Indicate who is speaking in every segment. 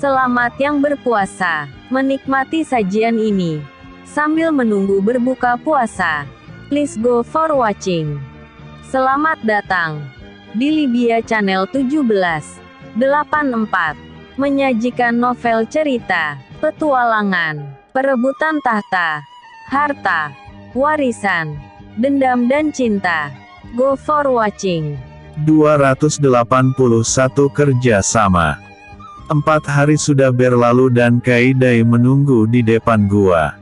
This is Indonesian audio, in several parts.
Speaker 1: Selamat yang berpuasa, menikmati sajian ini sambil menunggu berbuka puasa. Please go for watching. Selamat datang di Libya Channel 1784, menyajikan novel cerita, petualangan, perebutan tahta, harta, warisan, dendam dan cinta. Go for watching.
Speaker 2: 281 kerja sama. 4 hari sudah berlalu dan Kaidai menunggu di depan gua.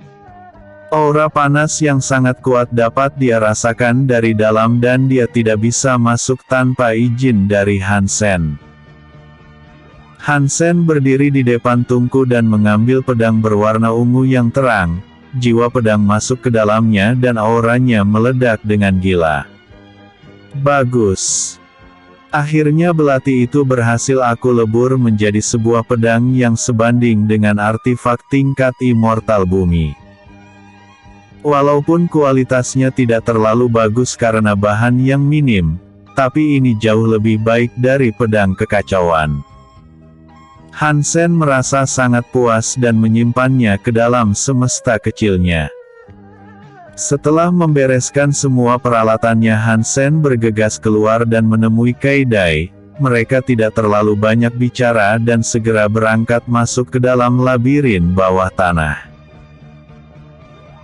Speaker 2: Aura panas yang sangat kuat dapat dia rasakan dari dalam dan dia tidak bisa masuk tanpa izin dari Hansen. Hansen berdiri di depan tungku dan mengambil pedang berwarna ungu yang terang. Jiwa pedang masuk ke dalamnya dan auranya meledak dengan gila. Bagus. Akhirnya belati itu berhasil aku lebur menjadi sebuah pedang yang sebanding dengan artefak tingkat immortal bumi. Walaupun kualitasnya tidak terlalu bagus karena bahan yang minim, tapi ini jauh lebih baik dari pedang kekacauan. Hansen merasa sangat puas dan menyimpannya ke dalam semesta kecilnya. Setelah membereskan semua peralatannya, Hansen bergegas keluar dan menemui Kaidai. Mereka tidak terlalu banyak bicara dan segera berangkat masuk ke dalam labirin bawah tanah.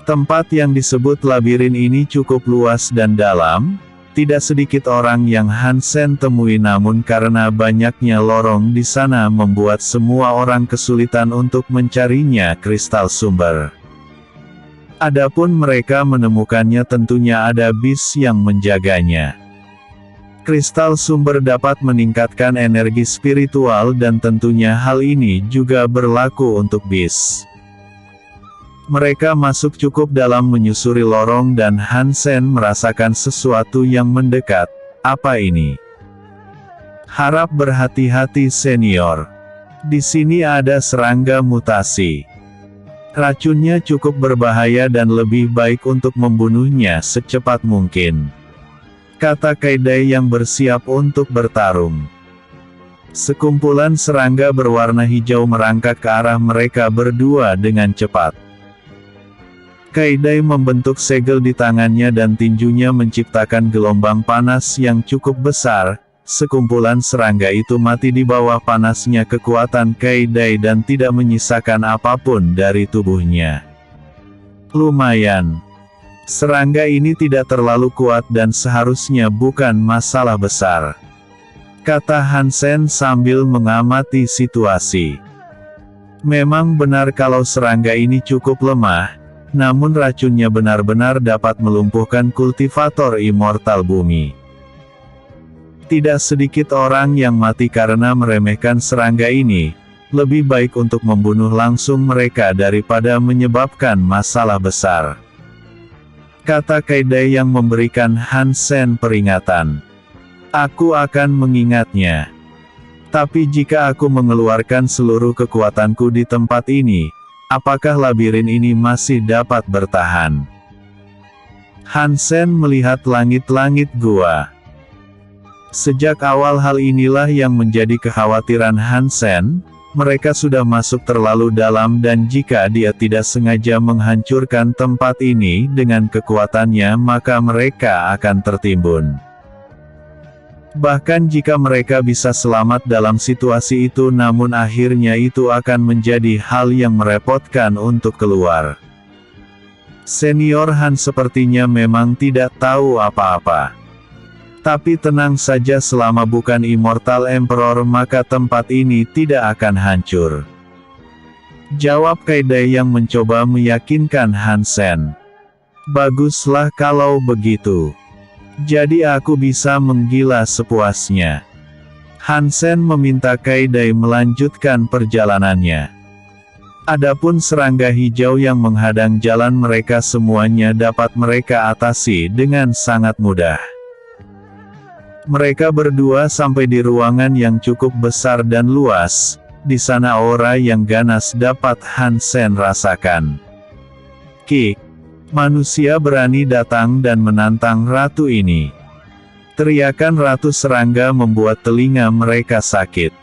Speaker 2: Tempat yang disebut labirin ini cukup luas dan dalam. Tidak sedikit orang yang Hansen temui, namun karena banyaknya lorong di sana membuat semua orang kesulitan untuk mencarinya kristal sumber. Adapun mereka menemukannya, tentunya ada bis yang menjaganya. Kristal sumber dapat meningkatkan energi spiritual dan tentunya hal ini juga berlaku untuk bis. Mereka masuk cukup dalam menyusuri lorong dan Hansen merasakan sesuatu yang mendekat. Apa ini? Harap berhati-hati senior. Di sini ada serangga mutasi. Racunnya cukup berbahaya dan lebih baik untuk membunuhnya secepat mungkin, kata Kaidai yang bersiap untuk bertarung. Sekumpulan serangga berwarna hijau merangkak ke arah mereka berdua dengan cepat. Kaidai membentuk segel di tangannya dan tinjunya menciptakan gelombang panas yang cukup besar. Sekumpulan serangga itu mati di bawah panasnya kekuatan Kaidai dan tidak menyisakan apapun dari tubuhnya. Lumayan. Serangga ini tidak terlalu kuat dan seharusnya bukan masalah besar, kata Hansen sambil mengamati situasi. Memang benar kalau serangga ini cukup lemah, namun racunnya benar-benar dapat melumpuhkan kultivator immortal bumi. Tidak sedikit orang yang mati karena meremehkan serangga ini. Lebih baik untuk membunuh langsung mereka daripada menyebabkan masalah besar, kata Kaidai yang memberikan Hansen peringatan. Aku akan mengingatnya. Tapi jika aku mengeluarkan seluruh kekuatanku di tempat ini, apakah labirin ini masih dapat bertahan? Hansen melihat langit-langit gua. Sejak awal hal inilah yang menjadi kekhawatiran Hansen. Mereka sudah masuk terlalu dalam dan jika dia tidak sengaja menghancurkan tempat ini dengan kekuatannya maka mereka akan tertimbun. Bahkan jika mereka bisa selamat dalam situasi itu, namun akhirnya itu akan menjadi hal yang merepotkan untuk keluar. Senior Han sepertinya memang tidak tahu apa-apa. Tapi tenang saja, selama bukan Immortal Emperor maka tempat ini tidak akan hancur, jawab Kaidai yang mencoba meyakinkan Hansen. Baguslah kalau begitu. Jadi aku bisa menggila sepuasnya. Hansen meminta Kaidai melanjutkan perjalanannya. Adapun serangga hijau yang menghadang jalan mereka semuanya dapat mereka atasi dengan sangat mudah. Mereka berdua sampai di ruangan yang cukup besar dan luas. Di sana aura yang ganas dapat Hansen rasakan. Ki, manusia berani datang dan menantang ratu ini. Teriakan ratu serangga membuat telinga mereka sakit.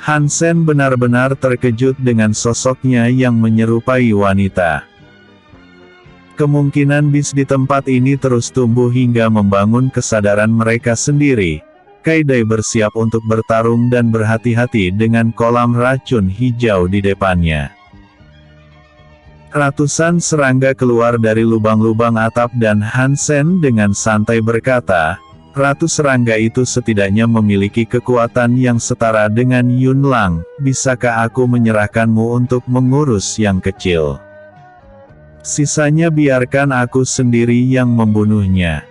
Speaker 2: Hansen benar-benar terkejut dengan sosoknya yang menyerupai wanita. Kemungkinan bis di tempat ini terus tumbuh hingga membangun kesadaran mereka sendiri. Kaidai bersiap untuk bertarung dan berhati-hati dengan kolam racun hijau di depannya. Ratusan serangga keluar dari lubang-lubang atap dan Hansen dengan santai berkata, "Ratus serangga itu setidaknya memiliki kekuatan yang setara dengan Yunlang, bisakah aku menyerahkanmu untuk mengurus yang kecil? Sisanya biarkan aku sendiri yang membunuhnya."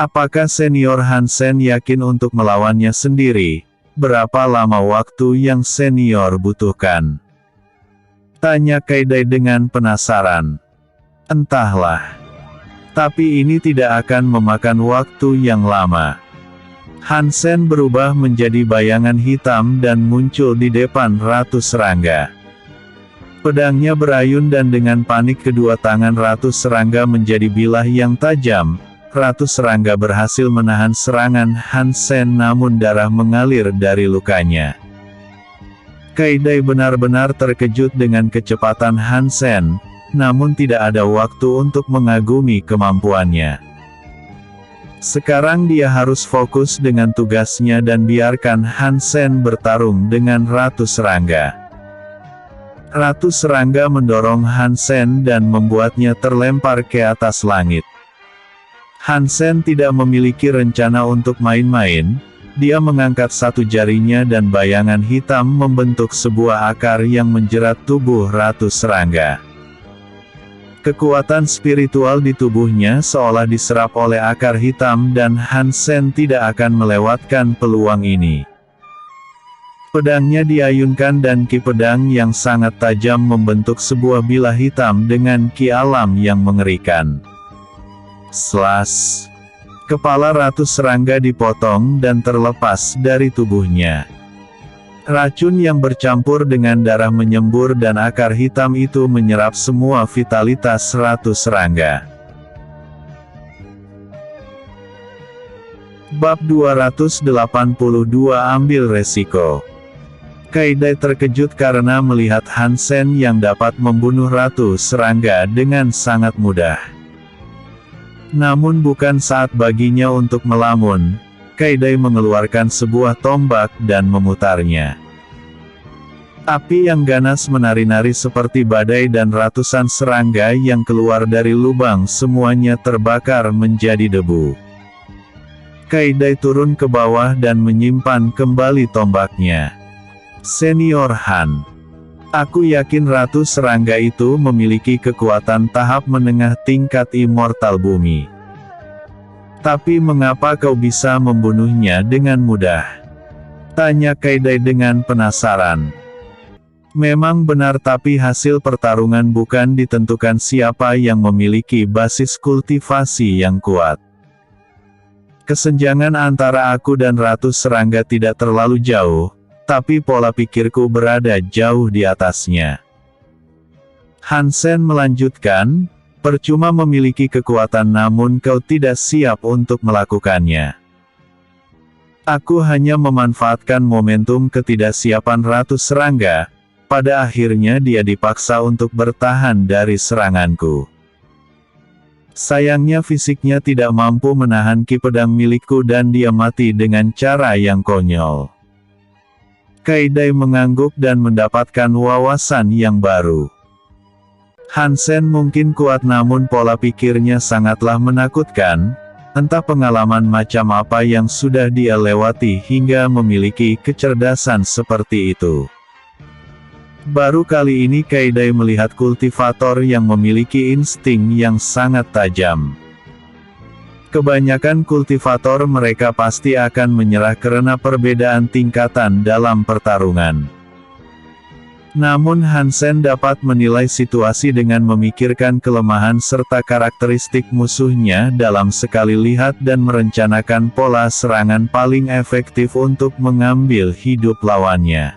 Speaker 2: Apakah senior Hansen yakin untuk melawannya sendiri? Berapa lama waktu yang senior butuhkan? Tanya Kaidai dengan penasaran. Entahlah. Tapi ini tidak akan memakan waktu yang lama. Hansen berubah menjadi bayangan hitam dan muncul di depan ratus serangga. Pedangnya berayun dan dengan panik kedua tangan ratus serangga menjadi bilah yang tajam. Ratus serangga berhasil menahan serangan Hansen namun darah mengalir dari lukanya. Kaidai benar-benar terkejut dengan kecepatan Hansen, namun tidak ada waktu untuk mengagumi kemampuannya. Sekarang dia harus fokus dengan tugasnya dan biarkan Hansen bertarung dengan ratus serangga. Ratus serangga mendorong Hansen dan membuatnya terlempar ke atas langit. Hansen tidak memiliki rencana untuk main-main, dia mengangkat satu jarinya dan bayangan hitam membentuk sebuah akar yang menjerat tubuh ratus serangga. Kekuatan spiritual di tubuhnya seolah diserap oleh akar hitam dan Hansen tidak akan melewatkan peluang ini. Pedangnya diayunkan dan ki pedang yang sangat tajam membentuk sebuah bilah hitam dengan ki alam yang mengerikan. Slash. Kepala ratus serangga dipotong dan terlepas dari tubuhnya. Racun yang bercampur dengan darah menyembur dan akar hitam itu menyerap semua vitalitas ratus serangga. Bab 282 Ambil resiko. Kaidai terkejut karena melihat Hansen yang dapat membunuh ratus serangga dengan sangat mudah. Namun bukan saat baginya untuk melamun. Kaidai mengeluarkan sebuah tombak dan memutarnya. Api yang ganas menari-nari seperti badai dan ratusan serangga yang keluar dari lubang semuanya terbakar menjadi debu. Kaidai turun ke bawah dan menyimpan kembali tombaknya. Senior Han. Aku yakin ratus serangga itu memiliki kekuatan tahap menengah tingkat immortal bumi. Tapi mengapa kau bisa membunuhnya dengan mudah? Tanya Kaidai dengan penasaran. Memang benar tapi hasil pertarungan bukan ditentukan siapa yang memiliki basis kultivasi yang kuat. Kesenjangan antara aku dan ratus serangga tidak terlalu jauh. Tapi pola pikirku berada jauh di atasnya. Hansen melanjutkan, percuma memiliki kekuatan namun kau tidak siap untuk melakukannya. Aku hanya memanfaatkan momentum ketidaksiapan ratus serangga, pada akhirnya dia dipaksa untuk bertahan dari seranganku. Sayangnya fisiknya tidak mampu menahan ki pedang milikku dan dia mati dengan cara yang konyol. Kaidai mengangguk dan mendapatkan wawasan yang baru. Hansen mungkin kuat namun pola pikirnya sangatlah menakutkan, entah pengalaman macam apa yang sudah dia lewati hingga memiliki kecerdasan seperti itu. Baru kali ini Kaidai melihat kultivator yang memiliki insting yang sangat tajam. Kebanyakan kultivator mereka pasti akan menyerah karena perbedaan tingkatan dalam pertarungan. Namun Hansen dapat menilai situasi dengan memikirkan kelemahan serta karakteristik musuhnya dalam sekali lihat dan merencanakan pola serangan paling efektif untuk mengambil hidup lawannya.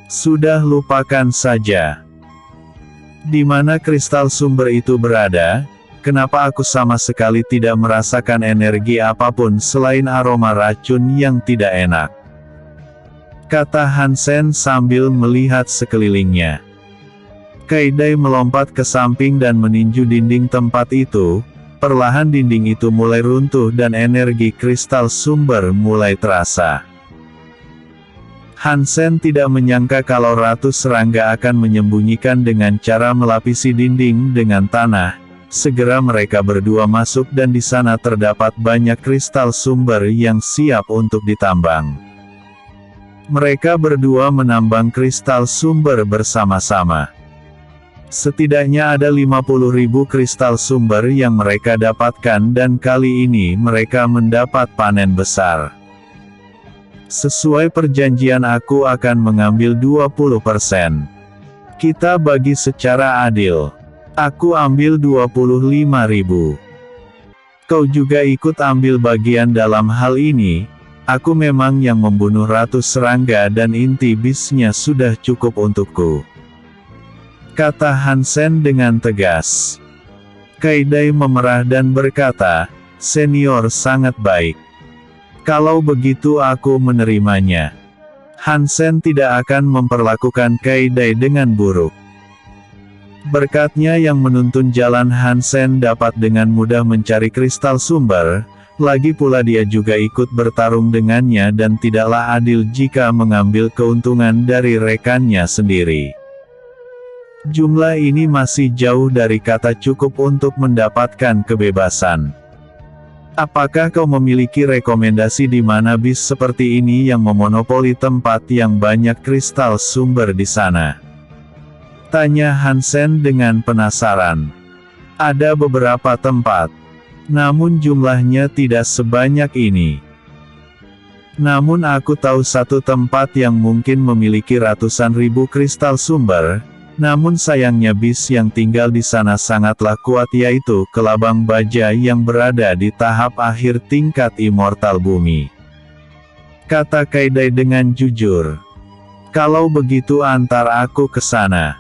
Speaker 2: Sudah lupakan saja. Di mana kristal sumber itu berada? Kenapa aku sama sekali tidak merasakan energi apapun selain aroma racun yang tidak enak? kata Hansen sambil melihat sekelilingnya. Kaidai melompat ke samping dan meninju dinding tempat itu. Perlahan dinding itu mulai runtuh dan energi kristal sumber mulai terasa. Hansen tidak menyangka kalau Ratu Serangga akan menyembunyikan dengan cara melapisi dinding dengan tanah. Segera mereka berdua masuk dan di sana terdapat banyak kristal sumber yang siap untuk ditambang. Mereka berdua menambang kristal sumber bersama-sama. Setidaknya ada 50.000 kristal sumber yang mereka dapatkan dan kali ini mereka mendapat panen besar. Sesuai perjanjian aku akan mengambil 20%. Kita bagi secara adil. Aku ambil 25.000. Kau juga ikut ambil bagian dalam hal ini. Aku memang yang membunuh Ratu Serangga dan inti bisnya sudah cukup untukku, kata Hansen dengan tegas. Kaidai memerah dan berkata, senior sangat baik. Kalau begitu aku menerimanya. Hansen tidak akan memperlakukan Kaidai dengan buruk. Berkatnya yang menuntun jalan, Hansen dapat dengan mudah mencari kristal sumber, lagi pula dia juga ikut bertarung dengannya dan tidaklah adil jika mengambil keuntungan dari rekannya sendiri. Jumlah ini masih jauh dari kata cukup untuk mendapatkan kebebasan. Apakah kau memiliki rekomendasi di mana bis seperti ini yang memonopoli tempat yang banyak kristal sumber di sana? Tanya Hansen dengan penasaran. Ada beberapa tempat, namun jumlahnya tidak sebanyak ini. Namun aku tahu satu tempat yang mungkin memiliki ratusan ribu kristal sumber. Namun sayangnya bis yang tinggal di sana sangatlah kuat, yaitu kelabang baja yang berada di tahap akhir tingkat immortal bumi, kata Kaidai dengan jujur. Kalau begitu antar aku ke sana,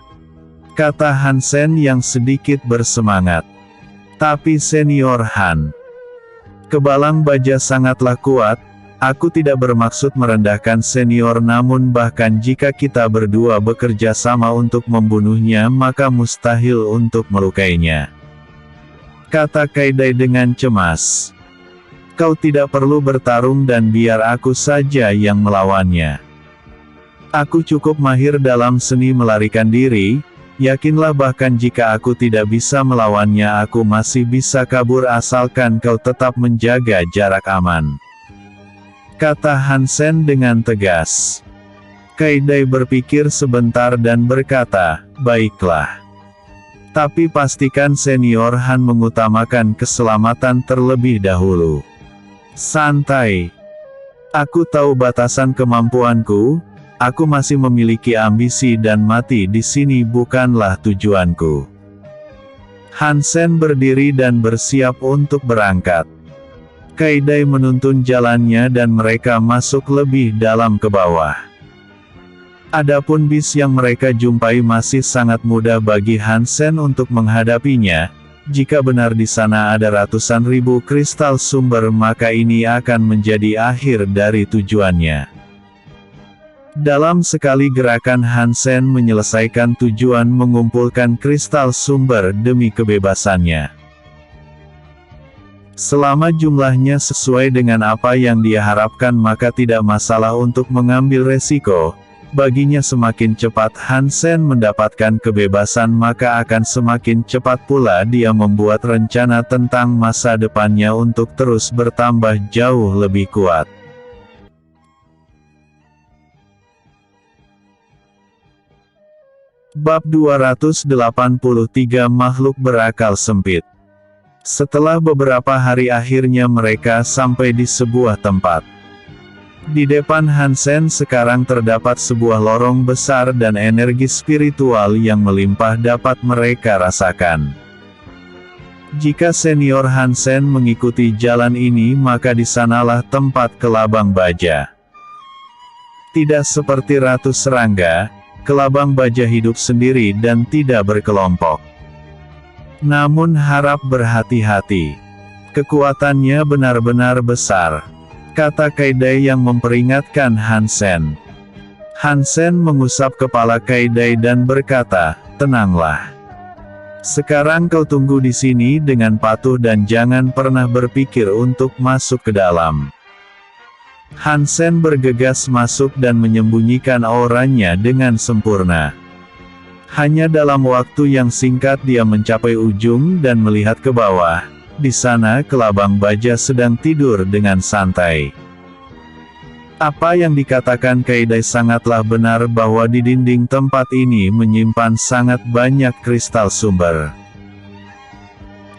Speaker 2: kata Hansen yang sedikit bersemangat. Tapi senior Han, kebalang baja sangatlah kuat. Aku tidak bermaksud merendahkan senior, namun bahkan jika kita berdua bekerja sama untuk membunuhnya maka mustahil untuk melukainya, kata Kaidai dengan cemas. Kau tidak perlu bertarung dan biar aku saja yang melawannya. Aku cukup mahir dalam seni melarikan diri, yakinlah bahkan jika aku tidak bisa melawannya aku masih bisa kabur asalkan kau tetap menjaga jarak aman, kata Hansen dengan tegas. Kaidai berpikir sebentar dan berkata, baiklah. Tapi pastikan senior Han mengutamakan keselamatan terlebih dahulu. Santai. Aku tahu batasan kemampuanku, aku masih memiliki ambisi dan mati di sini bukanlah tujuanku. Hansen berdiri dan bersiap untuk berangkat. Kaidai menuntun jalannya dan mereka masuk lebih dalam ke bawah. Adapun bis yang mereka jumpai masih sangat mudah bagi Hansen untuk menghadapinya. Jika benar di sana ada ratusan ribu kristal sumber maka ini akan menjadi akhir dari tujuannya. Dalam sekali gerakan Hansen menyelesaikan tujuan mengumpulkan kristal sumber demi kebebasannya. Selama jumlahnya sesuai dengan apa yang dia harapkan maka tidak masalah untuk mengambil resiko. Baginya semakin cepat Hansen mendapatkan kebebasan maka akan semakin cepat pula dia membuat rencana tentang masa depannya untuk terus bertambah jauh lebih kuat. Bab 283 Makhluk Berakal Sempit. Setelah beberapa hari akhirnya mereka sampai di sebuah tempat. Di depan Hansen sekarang terdapat sebuah lorong besar dan energi spiritual yang melimpah dapat mereka rasakan. Jika senior Hansen mengikuti jalan ini maka di sanalah tempat kelabang baja. Tidak seperti Ratu Serangga, kelabang baja hidup sendiri dan tidak berkelompok. Namun harap berhati-hati. Kekuatannya benar-benar besar, kata Kaidai yang memperingatkan Hansen. Hansen mengusap kepala Kaidai dan berkata, "Tenanglah. Sekarang kau tunggu di sini dengan patuh dan jangan pernah berpikir untuk masuk ke dalam." Hansen bergegas masuk dan menyembunyikan auranya dengan sempurna. Hanya dalam waktu yang singkat dia mencapai ujung dan melihat ke bawah. Di sana kelabang baja sedang tidur dengan santai. Apa yang dikatakan Kaidai sangatlah benar bahwa di dinding tempat ini menyimpan sangat banyak kristal sumber.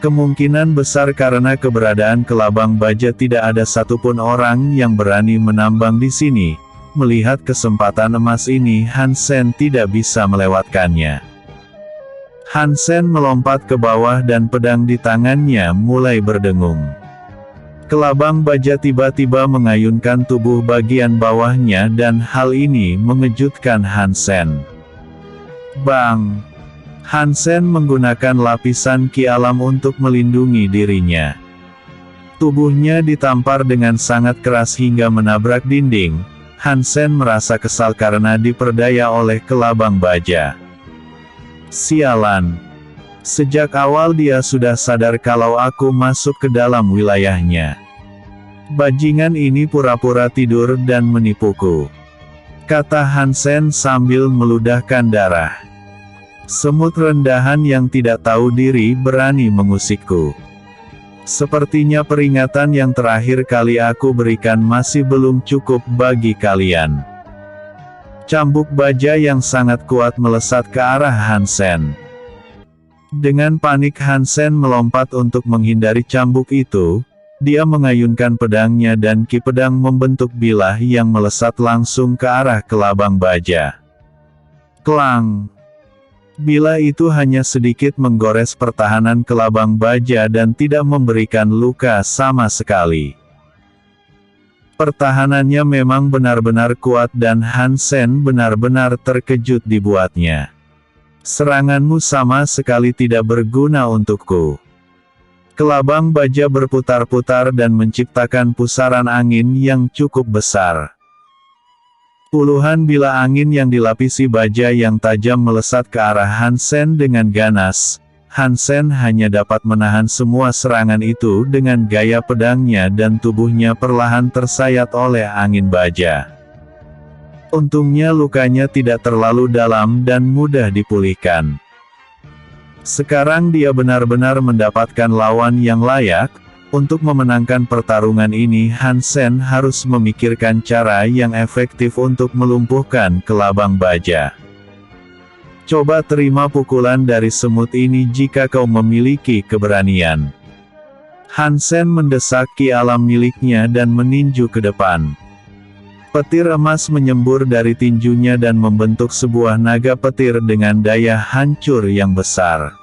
Speaker 2: Kemungkinan besar karena keberadaan kelabang baja tidak ada satupun orang yang berani menambang di sini. Melihat kesempatan emas ini, Hansen tidak bisa melewatkannya. Hansen melompat ke bawah dan pedang di tangannya mulai berdengung. Kelabang baja tiba-tiba mengayunkan tubuh bagian bawahnya dan hal ini mengejutkan Hansen. Bang! Hansen menggunakan lapisan ki alam untuk melindungi dirinya. Tubuhnya ditampar dengan sangat keras hingga menabrak dinding. Hansen merasa kesal karena diperdaya oleh kelabang baja. Sialan! Sejak awal dia sudah sadar kalau aku masuk ke dalam wilayahnya. Bajingan ini pura-pura tidur dan menipuku, kata Hansen sambil meludahkan darah. Semut rendahan yang tidak tahu diri berani mengusikku. Sepertinya peringatan yang terakhir kali aku berikan masih belum cukup bagi kalian. Cambuk baja yang sangat kuat melesat ke arah Hansen. Dengan panik Hansen melompat untuk menghindari cambuk itu. Dia mengayunkan pedangnya dan ki pedang membentuk bilah yang melesat langsung ke arah kelabang baja. Klang! Bilah itu hanya sedikit menggores pertahanan kelabang baja dan tidak memberikan luka sama sekali. Pertahanannya memang benar-benar kuat dan Hansen benar-benar terkejut dibuatnya. Seranganmu sama sekali tidak berguna untukku. Kelabang baja berputar-putar dan menciptakan pusaran angin yang cukup besar. Puluhan bilah angin yang dilapisi baja yang tajam melesat ke arah Hansen dengan ganas. Hansen hanya dapat menahan semua serangan itu dengan gaya pedangnya dan tubuhnya perlahan tersayat oleh angin baja. Untungnya lukanya tidak terlalu dalam dan mudah dipulihkan. Sekarang dia benar-benar mendapatkan lawan yang layak. Untuk memenangkan pertarungan ini Hansen harus memikirkan cara yang efektif untuk melumpuhkan kelabang baja. Coba terima pukulan dari semut ini jika kau memiliki keberanian. Hansen mendesak ki alam miliknya dan meninju ke depan. Petir emas menyembur dari tinjunya dan membentuk sebuah naga petir dengan daya hancur yang besar.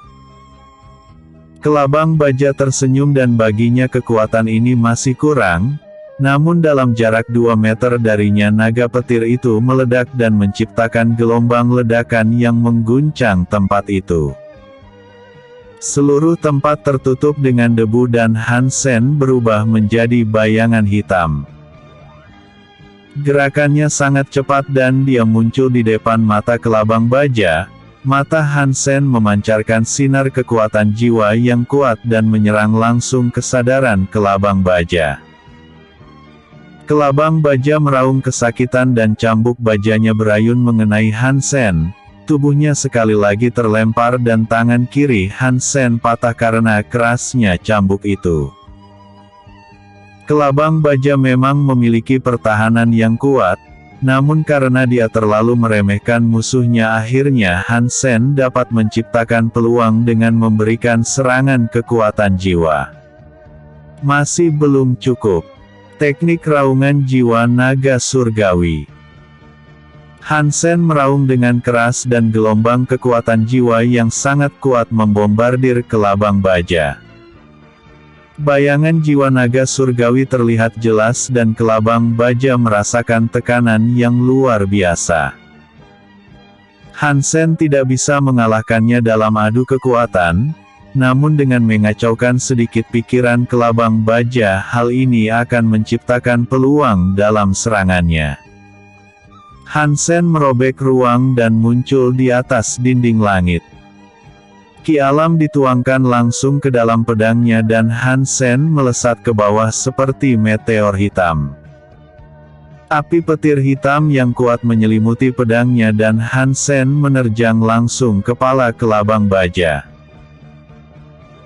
Speaker 2: Kelabang baja tersenyum dan baginya kekuatan ini masih kurang, namun dalam jarak 2 meter darinya naga petir itu meledak dan menciptakan gelombang ledakan yang mengguncang tempat itu. Seluruh tempat tertutup dengan debu dan Hansen berubah menjadi bayangan hitam. Gerakannya sangat cepat dan dia muncul di depan mata kelabang baja. Mata Hansen memancarkan sinar kekuatan jiwa yang kuat dan menyerang langsung kesadaran kelabang baja. Kelabang baja meraung kesakitan dan cambuk bajanya berayun mengenai Hansen. Tubuhnya sekali lagi terlempar dan tangan kiri Hansen patah karena kerasnya cambuk itu. Kelabang baja memang memiliki pertahanan yang kuat. Namun karena dia terlalu meremehkan musuhnya akhirnya Hansen dapat menciptakan peluang dengan memberikan serangan kekuatan jiwa. Masih belum cukup. Teknik raungan jiwa naga surgawi. Hansen meraung dengan keras dan gelombang kekuatan jiwa yang sangat kuat membombardir kelabang baja. Bayangan jiwa naga surgawi terlihat jelas dan kelabang baja merasakan tekanan yang luar biasa. Hansen tidak bisa mengalahkannya dalam adu kekuatan, namun dengan mengacaukan sedikit pikiran kelabang baja hal ini akan menciptakan peluang dalam serangannya. Hansen merobek ruang dan muncul di atas dinding langit. Ki alam dituangkan langsung ke dalam pedangnya dan Hansen melesat ke bawah seperti meteor hitam. Api petir hitam yang kuat menyelimuti pedangnya dan Hansen menerjang langsung kepala kelabang baja.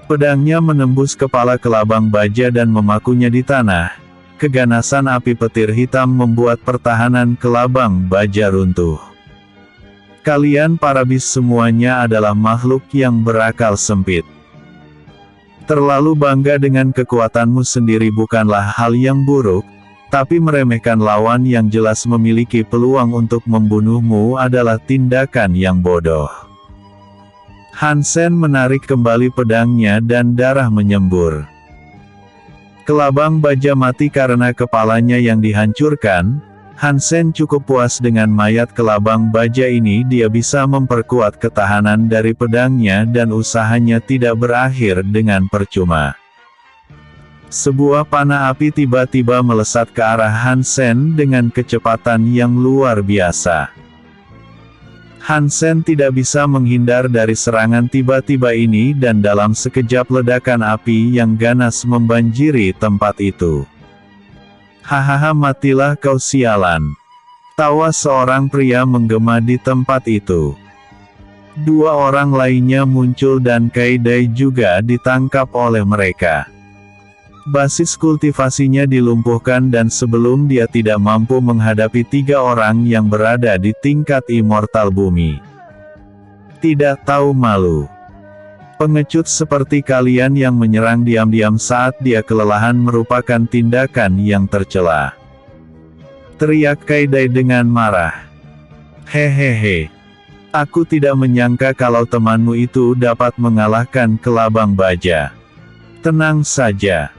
Speaker 2: Pedangnya menembus kepala kelabang baja dan memakunya di tanah. Keganasan api petir hitam membuat pertahanan kelabang baja runtuh. Kalian para bis semuanya adalah makhluk yang berakal sempit. Terlalu bangga dengan kekuatanmu sendiri bukanlah hal yang buruk, tapi meremehkan lawan yang jelas memiliki peluang untuk membunuhmu adalah tindakan yang bodoh. Hansen menarik kembali pedangnya dan darah menyembur. Kelabang baja mati karena kepalanya yang dihancurkan. Hansen cukup puas dengan mayat kelabang baja ini. Dia bisa memperkuat ketahanan dari pedangnya dan usahanya tidak berakhir dengan percuma. Sebuah panah api tiba-tiba melesat ke arah Hansen dengan kecepatan yang luar biasa. Hansen tidak bisa menghindar dari serangan tiba-tiba ini dan dalam sekejap ledakan api yang ganas membanjiri tempat itu. Hahaha, matilah kau sialan. Tawa seorang pria menggema di tempat itu. Dua orang lainnya muncul dan Kaidai juga ditangkap oleh mereka. Basis kultivasinya dilumpuhkan dan sebelum dia tidak mampu menghadapi 3 orang yang berada di tingkat immortal bumi. Tidak tahu malu. Pengecut seperti kalian yang menyerang diam-diam saat dia kelelahan merupakan tindakan yang tercela. Teriak Kaidai dengan marah. Hehehe. Aku tidak menyangka kalau temanmu itu dapat mengalahkan kelabang baja. Tenang saja.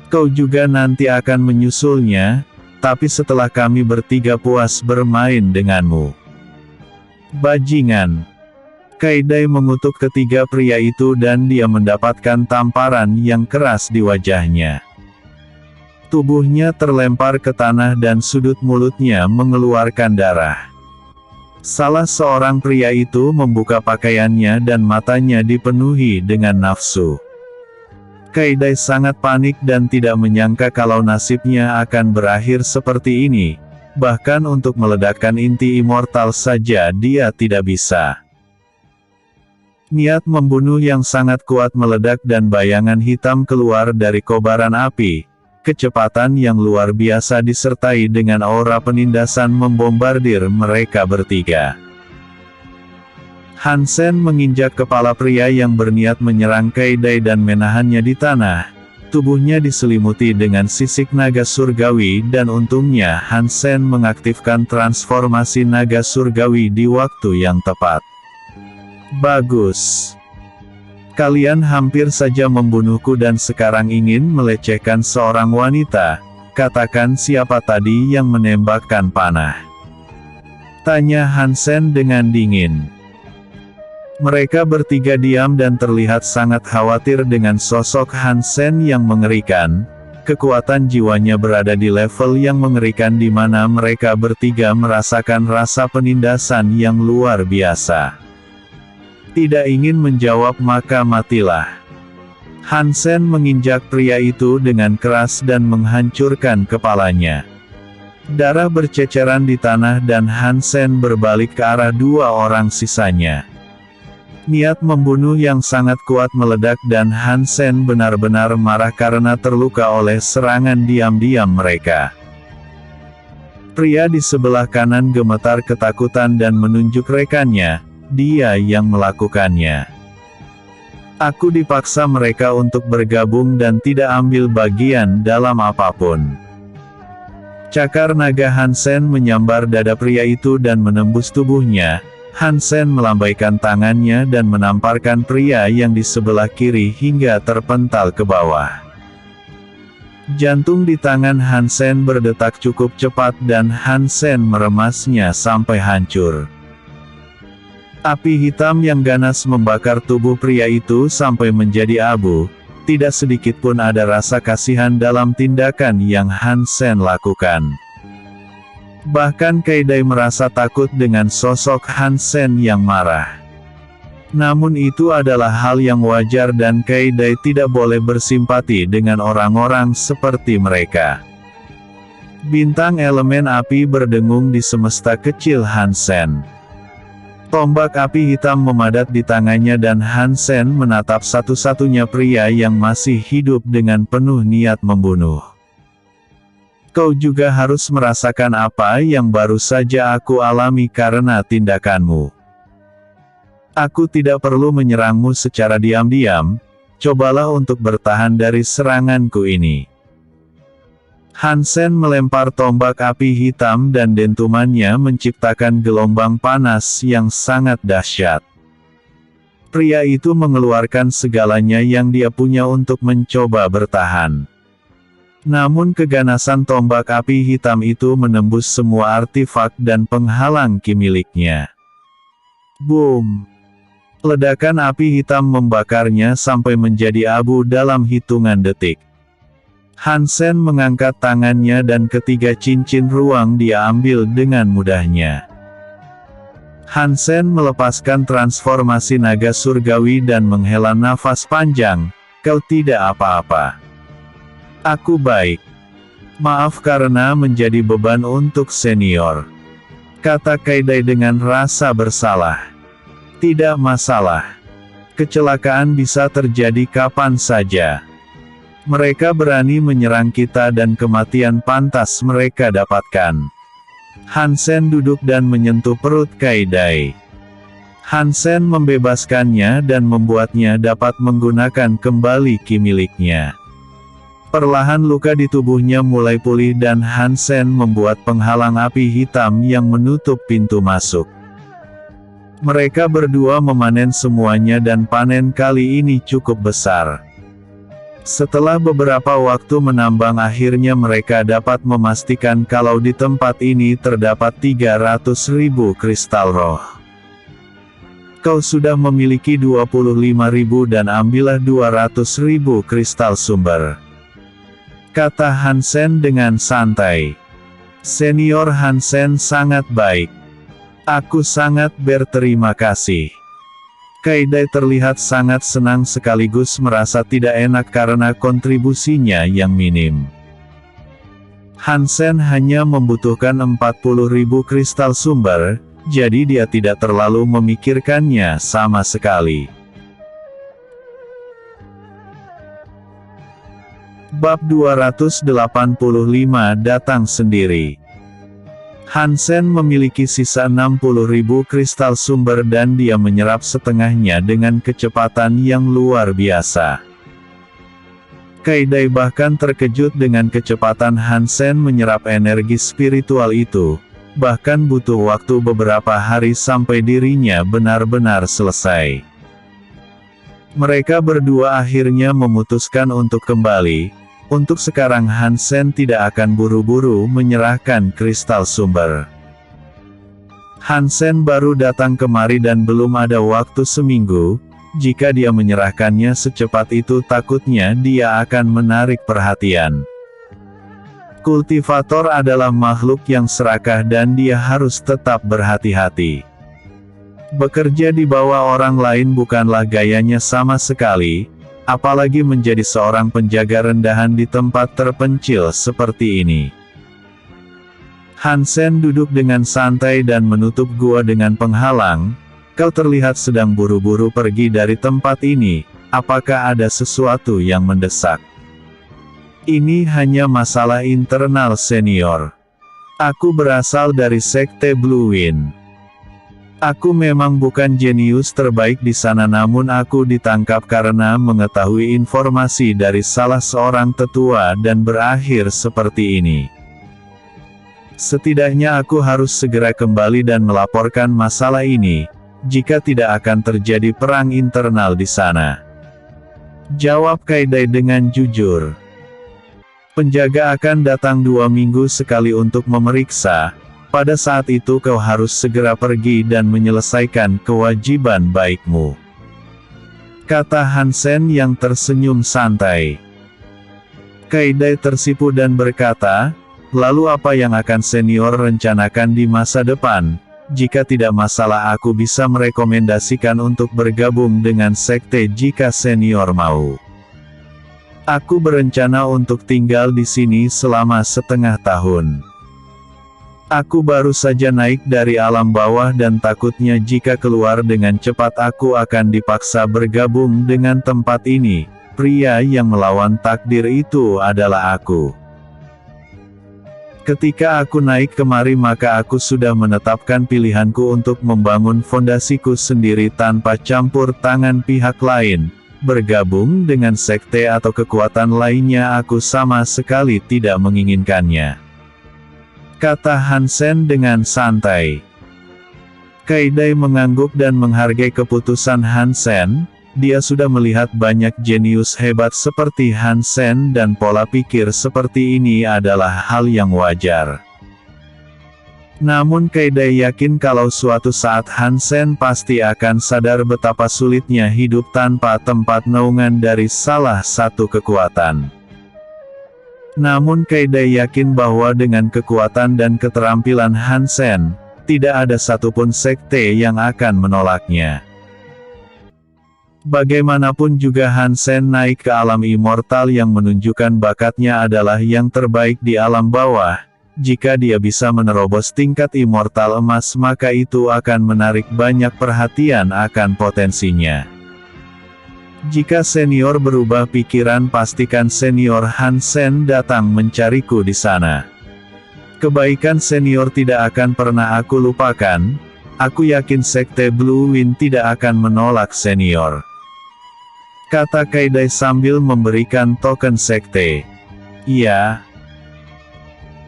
Speaker 2: Kau juga nanti akan menyusulnya, tapi setelah kami bertiga puas bermain denganmu. Bajingan. Kaidai mengutuk ketiga pria itu dan dia mendapatkan tamparan yang keras di wajahnya. Tubuhnya terlempar ke tanah dan sudut mulutnya mengeluarkan darah. Salah seorang pria itu membuka pakaiannya dan matanya dipenuhi dengan nafsu. Kaidai sangat panik dan tidak menyangka kalau nasibnya akan berakhir seperti ini. Bahkan untuk meledakkan inti immortal saja dia tidak bisa. Niat membunuh yang sangat kuat meledak dan bayangan hitam keluar dari kobaran api. Kecepatan yang luar biasa disertai dengan aura penindasan membombardir mereka bertiga. Hansen menginjak kepala pria yang berniat menyerang Kaidai dan menahannya di tanah. Tubuhnya diselimuti dengan sisik naga surgawi dan untungnya Hansen mengaktifkan transformasi naga surgawi di waktu yang tepat. Bagus. Kalian hampir saja membunuhku dan sekarang ingin melecehkan seorang wanita. Katakan siapa tadi yang menembakkan panah? Tanya Hansen dengan dingin. Mereka bertiga diam dan terlihat sangat khawatir dengan sosok Hansen yang mengerikan. Kekuatan jiwanya berada di level yang mengerikan di mana mereka bertiga merasakan rasa penindasan yang luar biasa. Tidak ingin menjawab maka matilah. Hansen menginjak pria itu dengan keras dan menghancurkan kepalanya. Darah berceceran di tanah dan Hansen berbalik ke arah 2 orang sisanya. Niat membunuh yang sangat kuat meledak dan Hansen benar-benar marah karena terluka oleh serangan diam-diam mereka. Pria di sebelah kanan gemetar ketakutan dan menunjuk rekannya, dia yang melakukannya. Aku dipaksa mereka untuk bergabung dan tidak ambil bagian dalam apapun. Cakar naga Hansen menyambar dada pria itu dan menembus tubuhnya. Hansen melambaikan tangannya dan menamparkan pria yang di sebelah kiri hingga terpental ke bawah. Jantung di tangan Hansen berdetak cukup cepat dan Hansen meremasnya sampai hancur. Api hitam yang ganas membakar tubuh pria itu sampai menjadi abu. Tidak sedikit pun ada rasa kasihan dalam tindakan yang Hansen lakukan. Bahkan Kaidai merasa takut dengan sosok Hansen yang marah. Namun itu adalah hal yang wajar dan Kaidai tidak boleh bersimpati dengan orang-orang seperti mereka. Bintang elemen api berdengung di semesta kecil Hansen. Tombak api hitam memadat di tangannya dan Hansen menatap satu-satunya pria yang masih hidup dengan penuh niat membunuh. Kau juga harus merasakan apa yang baru saja aku alami karena tindakanmu. Aku tidak perlu menyerangmu secara diam-diam, cobalah untuk bertahan dari seranganku ini. Hansen melempar tombak api hitam dan dentumannya menciptakan gelombang panas yang sangat dahsyat. Pria itu mengeluarkan segalanya yang dia punya untuk mencoba bertahan. Namun keganasan tombak api hitam itu menembus semua artefak dan penghalang ki miliknya. Boom! Ledakan api hitam membakarnya sampai menjadi abu dalam hitungan detik. Hansen mengangkat tangannya dan ketiga cincin ruang dia ambil dengan mudahnya. Hansen melepaskan transformasi naga surgawi dan menghela nafas panjang, "Kau tidak apa-apa. Aku baik. Maaf karena menjadi beban untuk senior," kata Kaidai dengan rasa bersalah. "Tidak masalah. Kecelakaan bisa terjadi kapan saja. Mereka berani menyerang kita dan kematian pantas mereka dapatkan." Hansen duduk dan menyentuh perut Kaidai. Hansen membebaskannya dan membuatnya dapat menggunakan kembali ki miliknya. Perlahan luka di tubuhnya mulai pulih dan Hansen membuat penghalang api hitam yang menutup pintu masuk. Mereka berdua memanen semuanya dan panen kali ini cukup besar. Setelah beberapa waktu menambang akhirnya mereka dapat memastikan kalau di tempat ini terdapat 300.000 kristal roh. Kau sudah memiliki 25.000 dan ambillah 200.000 kristal sumber, kata Hansen dengan santai. Senior Hansen sangat baik. Aku sangat berterima kasih. Kaidai terlihat sangat senang sekaligus merasa tidak enak karena kontribusinya yang minim. Hansen hanya membutuhkan 40.000 kristal sumber, jadi dia tidak terlalu memikirkannya sama sekali. Bab 285 datang sendiri. Hansen memiliki sisa 60.000 kristal sumber dan dia menyerap setengahnya dengan kecepatan yang luar biasa. Kaidai bahkan terkejut dengan kecepatan Hansen menyerap energi spiritual itu, bahkan butuh waktu beberapa hari sampai dirinya benar-benar selesai. Mereka berdua akhirnya memutuskan untuk kembali. Untuk sekarang Hansen tidak akan buru-buru menyerahkan kristal sumber. Hansen baru datang kemari dan belum ada waktu seminggu, jika dia menyerahkannya secepat itu takutnya dia akan menarik perhatian. Kultivator adalah makhluk yang serakah dan dia harus tetap berhati-hati. Bekerja di bawah orang lain bukanlah gayanya sama sekali, apalagi menjadi seorang penjaga rendahan di tempat terpencil seperti ini. Hansen duduk dengan santai dan menutup gua dengan penghalang. Kau terlihat sedang buru-buru pergi dari tempat ini, apakah ada sesuatu yang mendesak? Ini hanya masalah internal senior. Aku berasal dari Sekte Blue Wind. Aku memang bukan jenius terbaik di sana namun aku ditangkap karena mengetahui informasi dari salah seorang tetua dan berakhir seperti ini. Setidaknya aku harus segera kembali dan melaporkan masalah ini, jika tidak akan terjadi perang internal di sana. Jawab Kaidai dengan jujur. Penjaga akan datang 2 minggu sekali untuk memeriksa. Pada saat itu kau harus segera pergi dan menyelesaikan kewajiban baikmu, kata Hansen yang tersenyum santai. Kaidai tersipu dan berkata, Lalu apa yang akan senior rencanakan di masa depan? Jika tidak masalah aku bisa merekomendasikan untuk bergabung dengan sekte jika senior mau. Aku berencana untuk tinggal di sini selama setengah tahun. Aku baru saja naik dari alam bawah dan takutnya jika keluar dengan cepat aku akan dipaksa bergabung dengan tempat ini. Pria yang melawan takdir itu adalah aku. Ketika aku naik kemari maka aku sudah menetapkan pilihanku untuk membangun fondasiku sendiri tanpa campur tangan pihak lain. Bergabung dengan sekte atau kekuatan lainnya aku sama sekali tidak menginginkannya, kata Hansen dengan santai. Kaidai mengangguk dan menghargai keputusan Hansen. Dia sudah melihat banyak jenius hebat seperti Hansen dan pola pikir seperti ini adalah hal yang wajar. Namun Kaidai yakin kalau suatu saat Hansen pasti akan sadar betapa sulitnya hidup tanpa tempat naungan dari salah satu kekuatan. Namun Kaidai yakin bahwa dengan kekuatan dan keterampilan Hansen, tidak ada satupun sekte yang akan menolaknya. Bagaimanapun juga Hansen naik ke alam immortal yang menunjukkan bakatnya adalah yang terbaik di alam bawah. Jika dia bisa menerobos tingkat immortal emas maka itu akan menarik banyak perhatian akan potensinya. Jika senior berubah pikiran pastikan senior Hansen datang mencariku di sana. Kebaikan senior tidak akan pernah aku lupakan. Aku yakin sekte Blue Wind tidak akan menolak senior, kata Kaidai sambil memberikan token sekte. Iya.